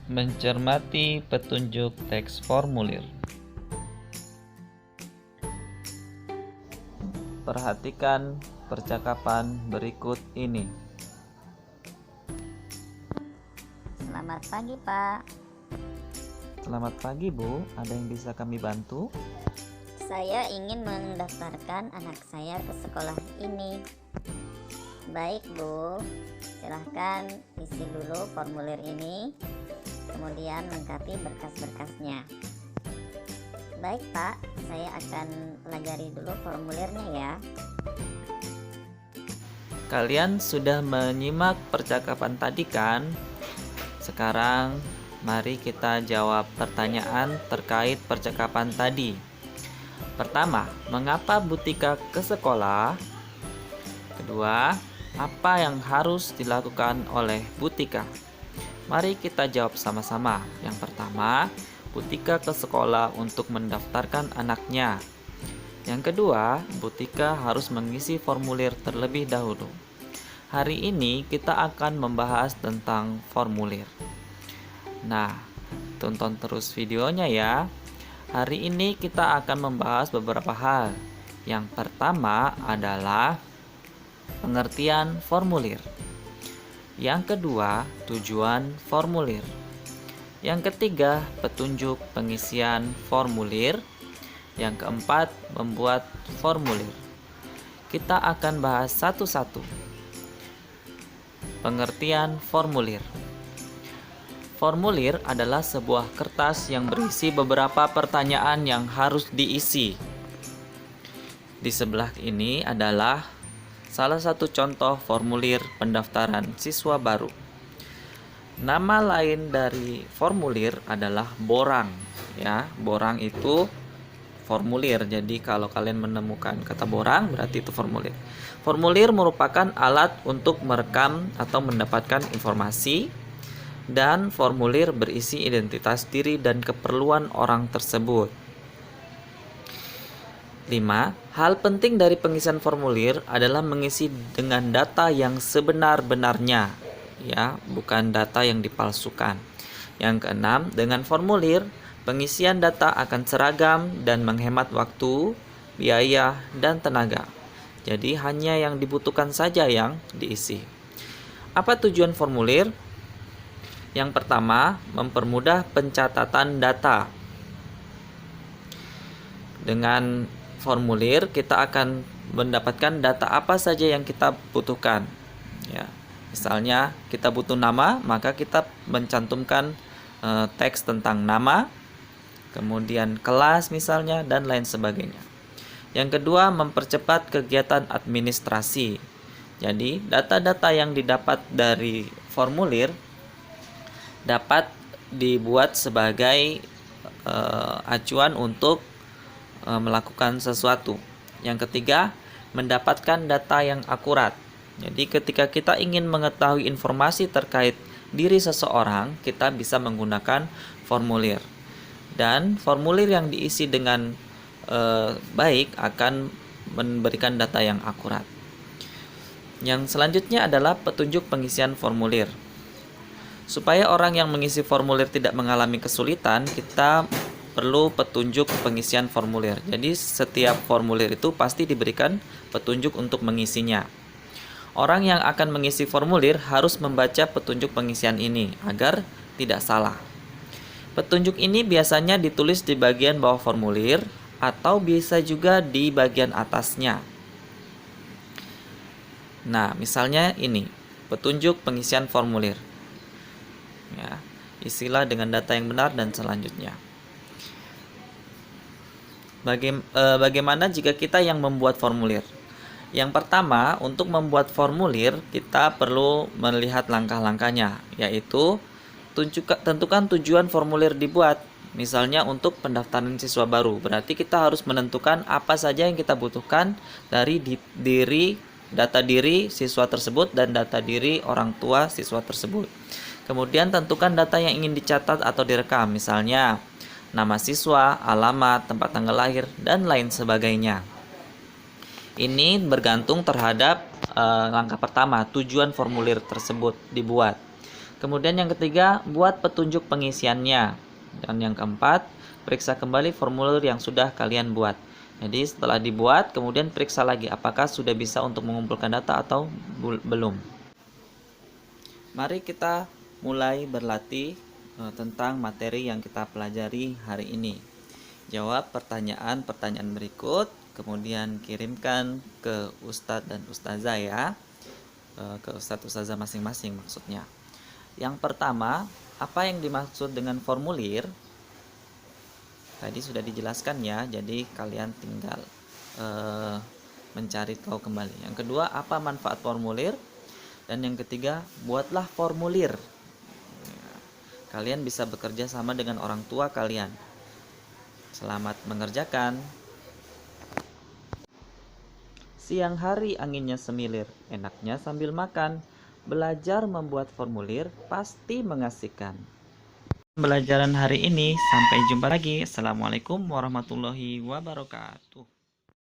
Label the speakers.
Speaker 1: Mencermati petunjuk teks formulir. Perhatikan percakapan berikut ini.
Speaker 2: Selamat pagi, Pak.
Speaker 1: Selamat pagi, Bu. Ada yang bisa kami bantu?
Speaker 2: Saya ingin mendaftarkan anak saya ke sekolah ini. Baik, Bu. Silahkan isi dulu formulir ini, kemudian lengkapi berkas-berkasnya. Baik, Pak. Saya akan pelajari dulu formulirnya ya.
Speaker 1: Kalian sudah menyimak percakapan tadi kan? Sekarang mari kita jawab pertanyaan terkait percakapan tadi. Pertama, mengapa Bu Tika ke sekolah? Kedua, apa yang harus dilakukan oleh Bu Tika? Mari kita jawab sama-sama. Yang pertama, Bu Tika ke sekolah untuk mendaftarkan anaknya. Yang kedua, Bu Tika harus mengisi formulir terlebih dahulu. Hari ini kita akan membahas tentang formulir. Nah, tonton terus videonya ya. Hari ini kita akan membahas beberapa hal. Yang pertama adalah pengertian formulir. Yang kedua, tujuan formulir. Yang ketiga, petunjuk pengisian formulir. Yang keempat, membuat formulir. Kita akan bahas satu-satu. Pengertian formulir. Formulir adalah sebuah kertas yang berisi beberapa pertanyaan yang harus diisi. Di sebelah ini adalah salah satu contoh formulir pendaftaran siswa baru. Nama lain dari formulir adalah borang. Ya, borang itu formulir. Jadi kalau kalian menemukan kata borang, berarti itu formulir. Formulir merupakan alat untuk merekam atau mendapatkan informasi, dan formulir berisi identitas diri dan keperluan orang tersebut. 5. Hal penting dari pengisian formulir adalah mengisi dengan data yang sebenar-benarnya, ya, bukan data yang dipalsukan. Yang keenam, dengan formulir, pengisian data akan seragam dan menghemat waktu, biaya, dan tenaga. Jadi hanya yang dibutuhkan saja yang diisi. Apa tujuan formulir? Yang pertama, mempermudah pencatatan data. Dengan formulir, kita akan mendapatkan data apa saja yang kita butuhkan. Ya, misalnya kita butuh nama, maka kita mencantumkan teks tentang nama, kemudian kelas misalnya, dan lain sebagainya. Yang kedua, mempercepat kegiatan administrasi. Jadi, data-data yang didapat dari formulir dapat dibuat sebagai acuan untuk melakukan sesuatu. Yang ketiga, mendapatkan data yang akurat. Jadi ketika kita ingin mengetahui informasi terkait diri seseorang, kita bisa menggunakan formulir. Dan formulir yang diisi dengan baik akan memberikan data yang akurat. Yang selanjutnya adalah petunjuk pengisian formulir. Supaya orang yang mengisi formulir tidak mengalami kesulitan, kita perlu petunjuk pengisian formulir. Jadi setiap formulir itu pasti diberikan petunjuk untuk mengisinya. Orang yang akan mengisi formulir harus membaca petunjuk pengisian ini agar tidak salah. Petunjuk ini biasanya ditulis di bagian bawah formulir atau bisa juga di bagian atasnya. Nah, misalnya ini, petunjuk pengisian formulir. Ya, isilah dengan data yang benar dan selanjutnya. Bagaimana jika kita yang membuat formulir? Yang pertama, untuk membuat formulir kita perlu melihat langkah-langkahnya, yaitu tentukan tujuan formulir dibuat. Misalnya untuk pendaftaran siswa baru, berarti kita harus menentukan apa saja yang kita butuhkan dari data diri siswa tersebut dan data diri orang tua siswa tersebut. Kemudian tentukan data yang ingin dicatat atau direkam, misalnya nama siswa, alamat, tempat tanggal lahir, dan lain sebagainya. Ini bergantung terhadap langkah pertama, tujuan formulir tersebut dibuat. Kemudian yang ketiga, buat petunjuk pengisiannya. Dan yang keempat, periksa kembali formulir yang sudah kalian buat. Jadi setelah dibuat, kemudian periksa lagi apakah sudah bisa untuk mengumpulkan data atau belum. Mari kita mulai berlatih tentang materi yang kita pelajari hari ini. Jawab pertanyaan-pertanyaan berikut, kemudian kirimkan ke Ustadz dan Ustazah ya, ke Ustadz Ustazah masing-masing maksudnya. Yang pertama, apa yang dimaksud dengan formulir? Tadi sudah dijelaskan ya, jadi kalian tinggal mencari tahu kembali. Yang kedua, apa manfaat formulir? Dan yang ketiga, buatlah formulir. Kalian bisa bekerja sama dengan orang tua kalian. Selamat mengerjakan. Siang hari anginnya semilir, enaknya sambil makan. Belajar membuat formulir pasti mengasihkan. Pembelajaran hari ini, sampai jumpa lagi. Assalamualaikum warahmatullahi wabarakatuh.